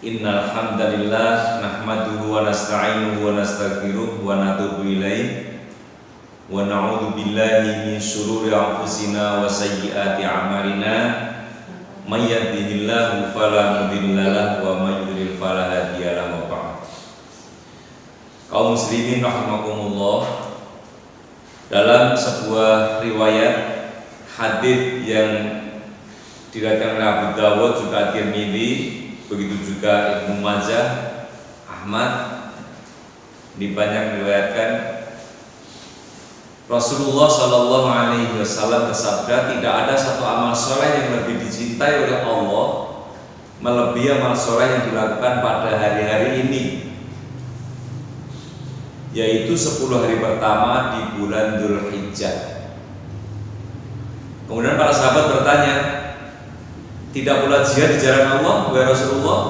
Innal hamdalillah nahmaduhu wa nasta'inuhu wa nastaghfiruh wa natubu ilaih wa na'udzu billahi min syururi anfusina wa sayyiati a'malina may yahdihillahu fala mudhillalah wa may yudhlil fala hadiyalah wa ba'd. Kaum muslimin rahimakumullah, dalam sebuah riwayat hadits yang diriwayatkan oleh Abu Dawud juga Tirmidzi, begitu juga Ibnu Majah, Ahmad, di banyak diriwayatkan Rasulullah Shallallahu Alaihi Wasallam bersabda, tidak ada satu amal soleh yang lebih dicintai oleh Allah melebihi amal soleh yang dilakukan pada hari-hari ini, yaitu 10 hari pertama di bulan Dzulhijjah. Kemudian para sahabat bertanya, tidak pula jihad di jalan Allah, wahai Rasulullah?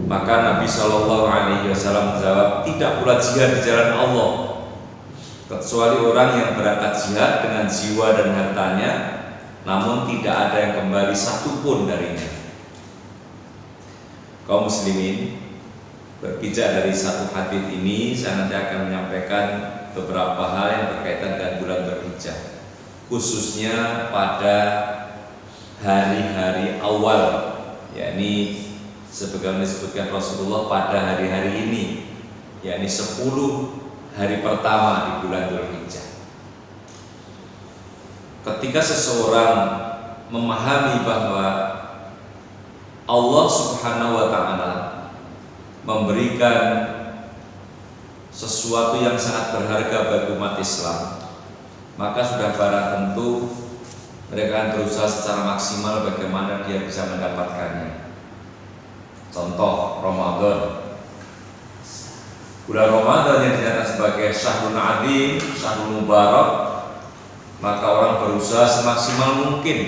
Maka Nabi Shallallahu Alaihi Wasallam menjawab, tidak pula jihad di jalan Allah, kecuali orang yang berangkat jihad dengan jiwa dan hartanya, namun tidak ada yang kembali satupun darinya. Kaum muslimin, berbicara dari satu hadits ini, saya nanti akan menyampaikan beberapa hal yang berkaitan dengan bulan Dzulhijjah, khususnya pada hari-hari awal, yakni sebagaimana disebutkan Rasulullah pada hari-hari ini, yakni 10 hari pertama di bulan Dzulhijjah. Ketika seseorang memahami bahwa Allah Subhanahu wa Ta'ala memberikan sesuatu yang sangat berharga bagi umat Islam, maka sudah barang tentu mereka akan berusaha secara maksimal bagaimana dia bisa mendapatkannya. Contoh Ramadan, bulan Ramadan yang dinyatakan sebagai syahrul adzim, syahrul mubarak, maka orang berusaha semaksimal mungkin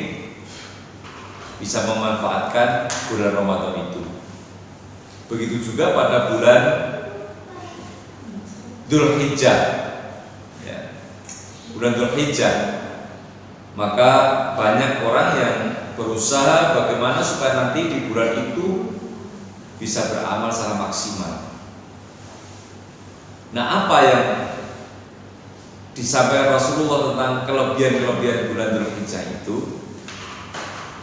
bisa memanfaatkan bulan Ramadan itu. Begitu juga pada bulan Dzulhijjah, ya, bulan Dzulhijjah, maka banyak orang yang berusaha bagaimana supaya nanti di bulan itu bisa beramal secara maksimal. Nah, apa yang disampaikan Rasulullah tentang kelebihan-kelebihan bulan Dzulhijjah itu,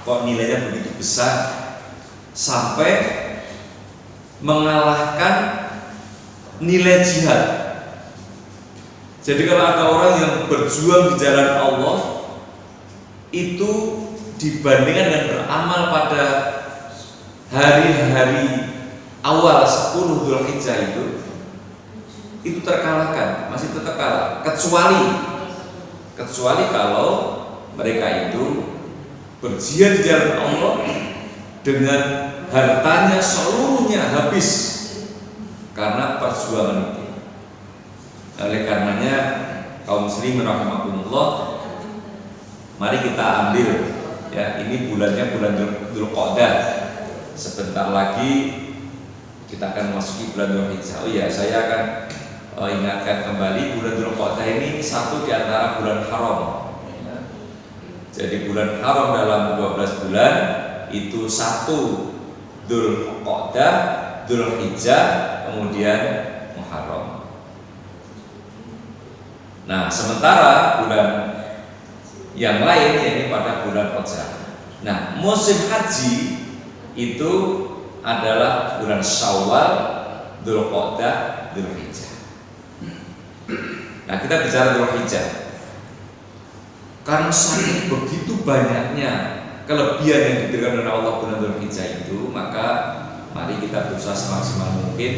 kok nilainya begitu besar sampai mengalahkan nilai jihad. Jadi kalau ada orang yang berjuang di jalan Allah, itu dibandingkan dengan beramal pada hari-hari awal 10 Dzulhijjah itu terkalahkan, masih tetap kalah, kecuali kalau mereka itu berjihad di jalan Allah dengan hartanya seluruhnya habis karena perjuangan itu. Oleh karenanya, kaum muslimin rahimakumullah, mari kita ambil, ya, ini bulannya bulan Dzulqa'dah. Sebentar lagi kita akan memasuki bulan Dzulhijjah. Oh iya, saya akan ingatkan kembali, bulan Dzulqa'dah ini satu di antara bulan haram. Jadi bulan haram dalam 12 bulan itu satu Dzulqa'dah, Dzulhijjah, kemudian Muharram. Nah, sementara bulan yang lain ini pada bulan Rajab. Nah, musim haji itu adalah bulan Syawal, Dzulqa'dah, Dzulhijjah. Nah, kita bicara Dzulhijjah karena saking begitu banyaknya kelebihan yang diberikan oleh Allah bulan Dzulhijjah itu, maka mari kita berusaha semaksimal mungkin,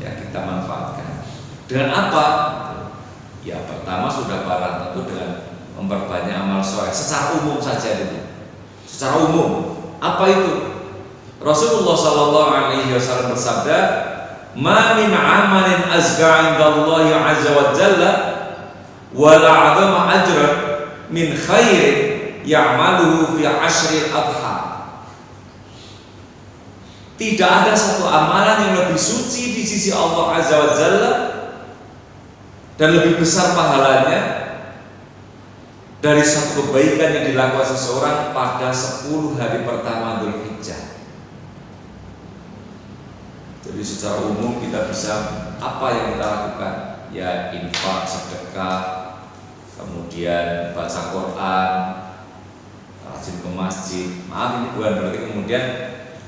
ya, kita manfaatkan. Dengan apa? Ya, pertama sudah barang tentu dengan memperbanyak amal soleh secara umum saja dulu. Secara umum, apa itu? Rasulullah Shallallahu Alaihi Wasallam bersabda, "Ma min amalin azka indallahi azza wa jalla wa la 'azama ajran min khairin ya'maluhu fi ashril adha." Tidak ada satu amalan yang lebih suci di sisi Allah Azza wa Jalla dan lebih besar pahalanya dari satu kebaikan yang dilakukan seseorang pada 10 hari pertama Dzulhijjah. Jadi secara umum kita bisa apa yang kita lakukan? Ya infak, sedekah, kemudian baca Quran, rajin ke masjid. Maaf ini bukan berarti kemudian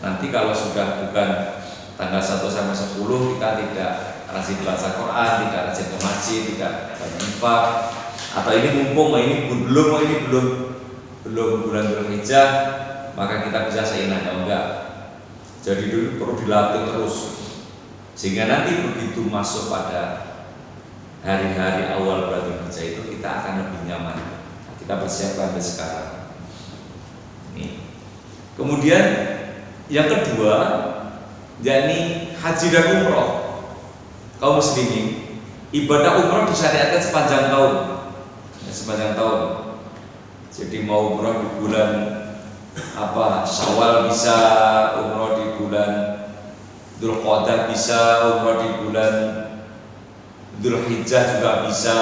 nanti kalau sudah bukan tanggal 1 sampai 10 kita tidak rajin baca Quran, tidak rajin ke masjid, tidak banyak infak. Atau ini mumpung, ini belum bulan Dzulhijjah, maka kita bisa seenaknya. Enggak. Jadi dulu perlu dilatih terus, sehingga nanti begitu masuk pada hari-hari awal bulan Dzulhijjah itu kita akan lebih nyaman. Kita persiapkan dari sekarang. Nih. Kemudian yang kedua, yakni haji dan umroh. Kaum muslimin, ibadah umroh disyariatkan sepanjang tahun. Sepanjang tahun. Jadi mau umroh di bulan Syawal bisa, umroh di bulan Dzulqa'dah bisa, umroh di bulan Dzulhijjah juga bisa,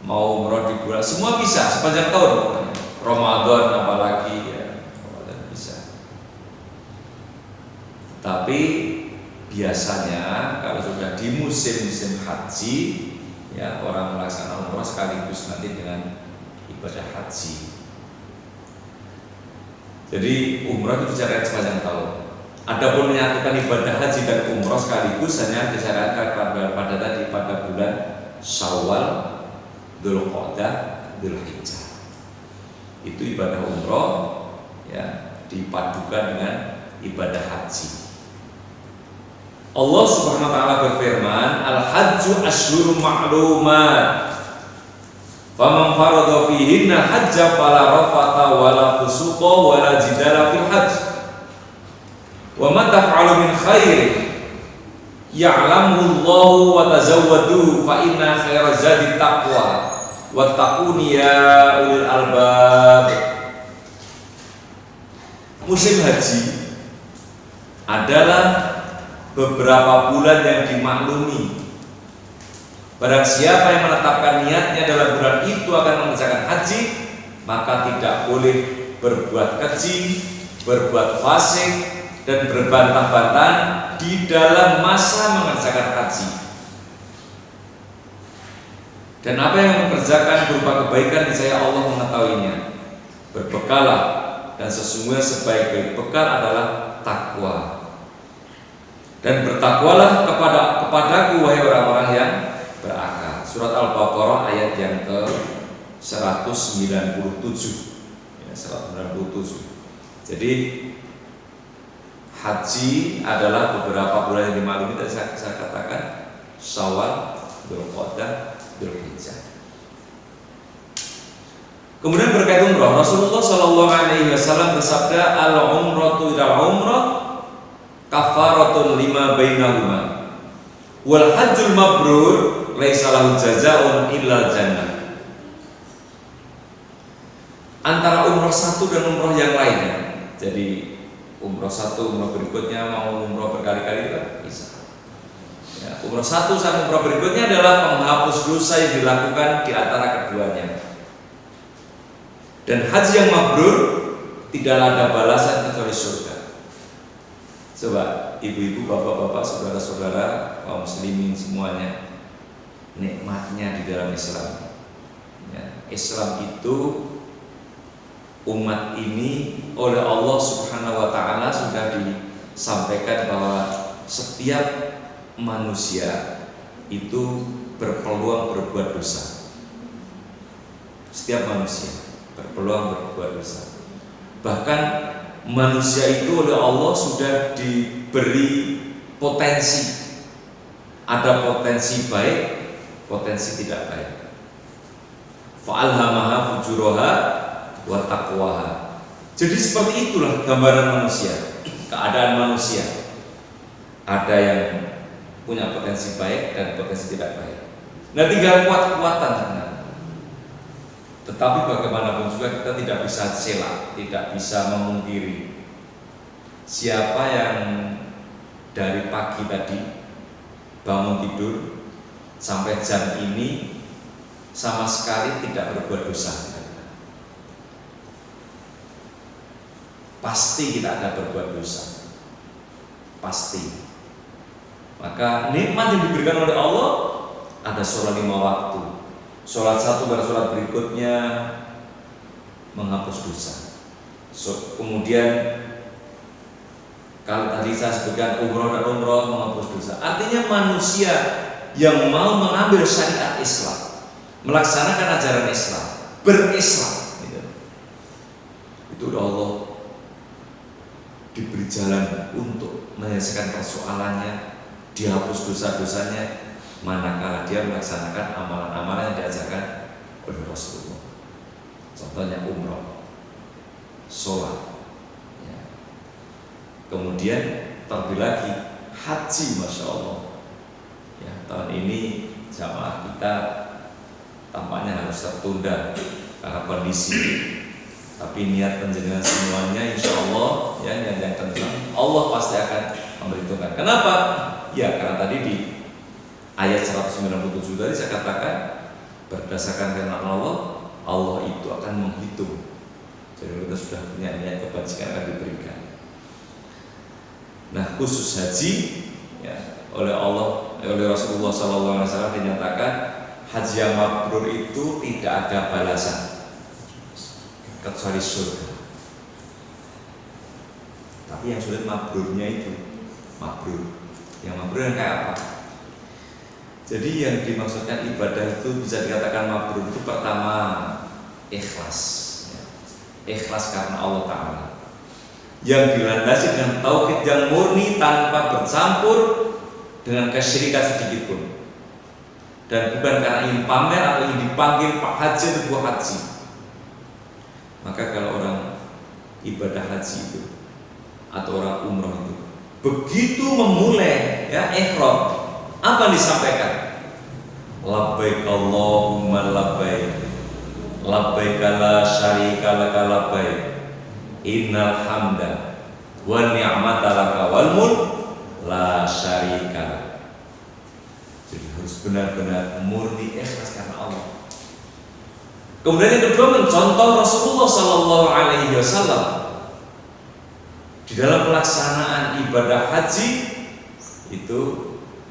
mau umroh di bulan, semua bisa sepanjang tahun. Ramadan apalagi ya, Ramadan bisa. Tapi biasanya kalau sudah di musim-musim haji, ya orang melaksanakan umroh sekaligus nanti dengan ibadah haji. Jadi umroh itu disyariatkan sepanjang tahun. Adapun menyatukan ibadah haji dan umroh sekaligus hanya disyariatkan pada bulan Syawal, Dzulqa'dah, Dzulhijjah. Itu ibadah umroh ya dipadukan dengan ibadah haji. Allah Subhanahu wa taala berfirman, "Al-hajju asyhurun ma'lumat. Faman farada fihinna hajja fala rafata wala fusuqa wala jidala fil hajj. Wa ma taf'alu min khairin ya'lamu Allahu wa tazawwadu fa inna khairaz zadi taqwa wattaquni ya ulil albab." Musim haji adalah beberapa bulan yang dimaklumi. Barang siapa yang menetapkan niatnya dalam bulan itu akan mengerjakan haji, maka tidak boleh berbuat keji, berbuat fasik, dan berbantah-bantahan di dalam masa mengerjakan haji. Dan apa yang mengerjakan berupa kebaikan niscaya Allah mengetahuinya. Berbekalah, dan sesungguhnya sebaik-baik bekal adalah takwa. Dan bertakwalah kepadaku wahai orang-orang yang berakal. Surat Al-Baqarah ayat yang ke 197 ya, 197. Jadi haji adalah beberapa bulan yang dimaklumi tadi saya katakan, Syawal, Dzulqa'dah, Dzulhijjah. Kemudian berkait umrah, Rasulullah Shallallahu Alaihi Wasallam bersabda, "Al-umratu ila umrah kafaratun lima bainahuma, wal hajjul mabrur laisa lahu jazaa'un illa jannah." Antara umroh satu dan umroh yang lainnya, jadi umroh satu, umroh berikutnya mau umroh berkali-kali kan bisa. Ya, umroh satu sampai umroh berikutnya adalah penghapus dosa yang dilakukan di antara keduanya. Dan haji yang mabrur tidak ada balasan kecuali surga. Coba ibu-ibu, bapak-bapak, saudara-saudara, kaum muslimin semuanya, nikmatnya di dalam Islam. Ya, Islam itu umat ini oleh Allah Subhanahu wa taala sudah disampaikan bahwa setiap manusia itu berpeluang berbuat dosa. Setiap manusia berpeluang berbuat dosa. Bahkan manusia itu oleh Allah sudah diberi potensi. Ada potensi baik, potensi tidak baik. Fa'alhamaha fujuraha wa taqwaha. Jadi seperti itulah gambaran manusia, keadaan manusia. Ada yang punya potensi baik dan potensi tidak baik. Nah, tinggal kuat-kuatan sebenarnya. Tetapi bagaimanapun juga kita tidak bisa celak, tidak bisa memungkiri siapa yang dari pagi tadi bangun tidur sampai jam ini sama sekali tidak berbuat dosa. Pasti kita ada berbuat dosa, pasti. Maka nikmat yang diberikan oleh Allah ada sholat 5 waktu. Sholat satu pada sholat berikutnya menghapus dosa. Kemudian kalau tadi saya sebutkan umroh dan umroh menghapus dosa. Artinya manusia yang mau mengambil syariat Islam, melaksanakan ajaran Islam, berislam, gitu. Itu udah Allah diberi jalan untuk menyelesaikan persoalannya, dihapus dosa-dosanya, manakala dia melaksanakan amalan-amalan yang diajarkan oleh Rasulullah. Contohnya umroh, sholat, ya. Kemudian terlebih lagi haji, masya Allah. Ya, tahun ini jamaah kita tampaknya harus tertunda karena kondisi. Tapi niat penjenengan semuanya, insya Allah, ya, yang tentang Allah pasti akan memberitahukan. Kenapa? Ya, karena tadi di ayat 197 tadi saya katakan berdasarkan firman Allah, Allah itu akan menghitung. Jadi kita sudah punya niat kebajikan akan diberikan. Nah, khusus haji, ya, oleh Allah, oleh Rasulullah SAW dinyatakan haji yang mabrur itu tidak ada balasan kecuali surga. Tapi yang sulit mabrurnya itu, mabrur. Yang mabrur yang kayak apa? Jadi yang dimaksudkan ibadah itu bisa dikatakan mabrur itu pertama ikhlas, ya. Ikhlas karena Allah Ta'ala, yang dilandasi dengan tauhid yang murni tanpa bercampur dengan kesyirikan sedikit pun, dan bukan karena ingin pamer atau ingin dipanggil Pak Haji atau Bu Haji. Maka kalau orang ibadah haji itu atau orang umroh itu begitu memulai, ya, ihram, apa yang disampaikan? Labbaik Allahumma labbaik, labbaik la syarika laka labbaik, innal hamda wa ni'mata laka wal mulk la syarika lak. Jadi harus benar-benar murni ikhlas karena Allah. Kemudian yang kedua, mencontoh Rasulullah Sallallahu Alaihi Wasallam di dalam pelaksanaan ibadah haji itu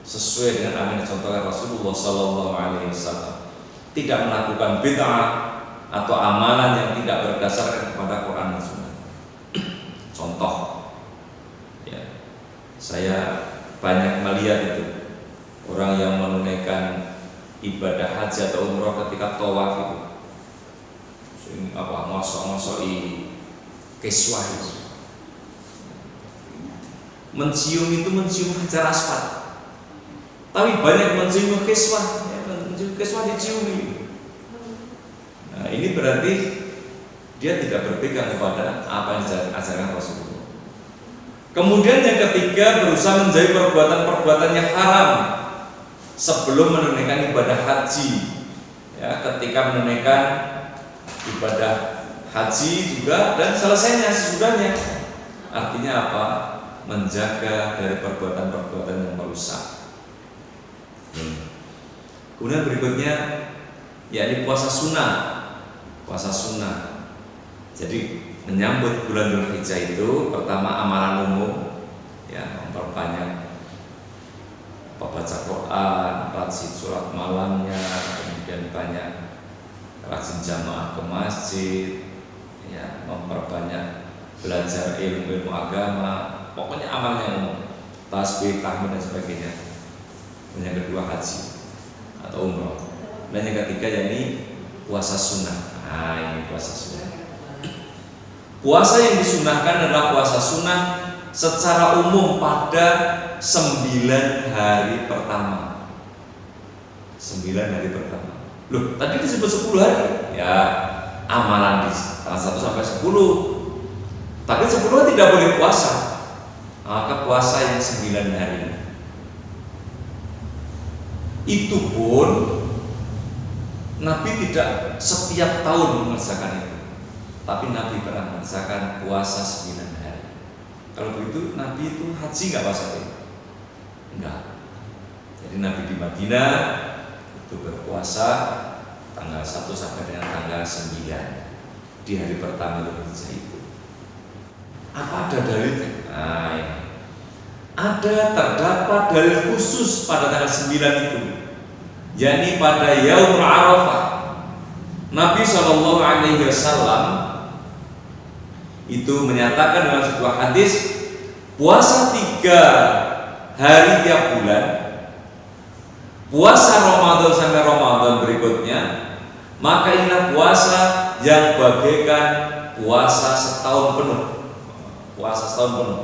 sesuai dengan apa yang dicontohkan Rasulullah Sallallahu Alaihi Wasallam. Tidak melakukan bid'ah atau amalan yang tidak berdasarkan kepada Quran dan Sunnah. Contoh, ya, saya banyak melihat itu orang yang menunaikan ibadah haji atau umroh ketika tawaf itu apa ngosok-ngosoki kiswah itu. Mencium hajar aswad. Tapi banyak mencium kiswah, ya, mencium kiswah diciumi. Nah, ini berarti dia tidak berpegang kepada apa yang diajarkan Rasulullah. Kemudian yang ketiga, berusaha menjauhi perbuatan-perbuatan yang haram sebelum menunaikan ibadah haji. Ya, ketika menunaikan ibadah haji juga dan selesainya sesudahnya. Artinya apa? Menjaga dari perbuatan-perbuatan yang merusak. Kemudian berikutnya, yakni puasa sunnah. Puasa sunnah. Jadi menyambut bulan Dzulhijjah itu pertama amalan umum, ya, memperbanyak baca Quran, rajin surat malamnya, kemudian banyak rajin jamaah ke masjid, ya, memperbanyak belajar ilmu agama, pokoknya amalnya umum, tasbih, tahmid dan sebagainya. Dan yang kedua haji atau umroh. Dan yang ketiga yakni puasa sunnah. Nah, ini puasa sunnah. Puasa yang disunahkan adalah puasa sunnah secara umum pada 9 hari pertama. 9 hari pertama. Loh, tadi disebut 10 hari. Ya, amalan di tanggal 1 sampai 10. Tapi 10 hari tidak boleh puasa. Maka puasa yang 9 hari. Itu pun Nabi tidak setiap tahun mengerjakan itu. Tapi Nabi pernah mengerjakan puasa 9 hari. Kalau begitu Nabi itu haji nggak puasa itu? Enggak. Jadi Nabi di Madinah itu berpuasa tanggal 1 sampai dengan tanggal 9 di hari pertama Dzulhijjah itu. Apa ada dalilnya? Nah, ini. terdapat dalil khusus pada tanggal 9 itu, yakni pada Yaumul Arafah. Nabi SAW itu menyatakan dalam sebuah hadis, puasa 3 hari tiap bulan, puasa Ramadan sampai Ramadan berikutnya, maka inilah puasa yang bagaikan puasa setahun penuh. Puasa setahun penuh.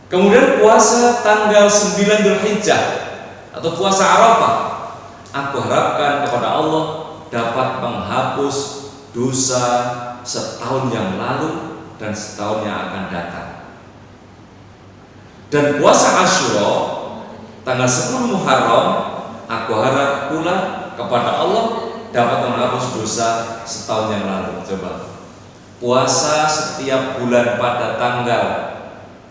Kemudian puasa tanggal 9 Dzulhijjah atau puasa Arafah, aku harapkan kepada Allah dapat menghapus dosa setahun yang lalu dan setahun yang akan datang. Dan puasa Asyura tanggal 10 Muharram, aku harap pula kepada Allah dapat menghapus dosa setahun yang lalu. Coba puasa setiap bulan pada tanggal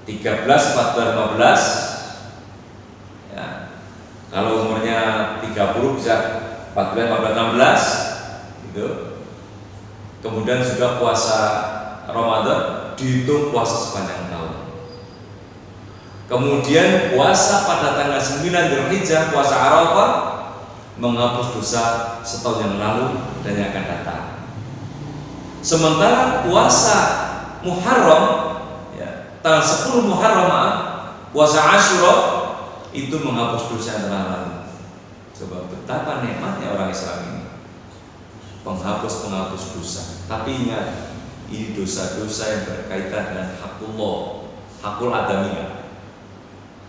13, 14, 15 ya. Kalau umurnya 30 bisa 14, 15, 16 gitu. Kemudian juga puasa Ramadan dihitung puasa sepanjang tahun. Kemudian puasa pada tanggal 9 Dzulhijjah, puasa Arafah, menghapus dosa setahun yang lalu dan yang akan datang. Sementara puasa Muharram tanggal 10 Muharram, puasa Asyura itu menghapus dosa yang telah lalu. Coba betapa nikmatnya orang Islam ini, penghapus dosa. Tapi ingat, ini dosa-dosa yang berkaitan dengan hakul adamiyah.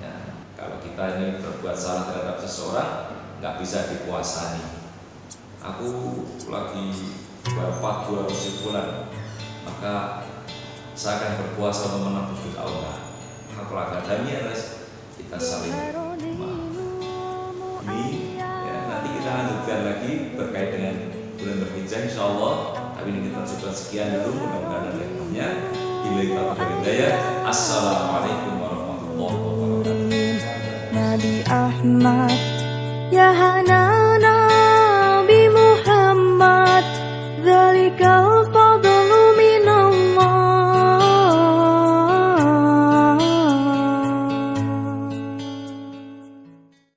Ya, kalau kita ini berbuat salah terhadap seseorang, nggak bisa dipuasani. Aku lagi berapa 200 bulan, maka saya akan berpuasa untuk menembus dosa Allah. Hakul adamiyah harus kita saling maaf. Ini ya, nanti kita lanjutkan lagi terkait dengan bulan Dzulhijjah insyaallah. Tapi ini kita cukup sekian dulu, mudah-mudahan ada hikmahnya. Bila kita berdaya, assalamualaikum warahmatullahi wabarakatuh. Nabi Ahmad, ya Hanana Nabi Muhammad, dzalika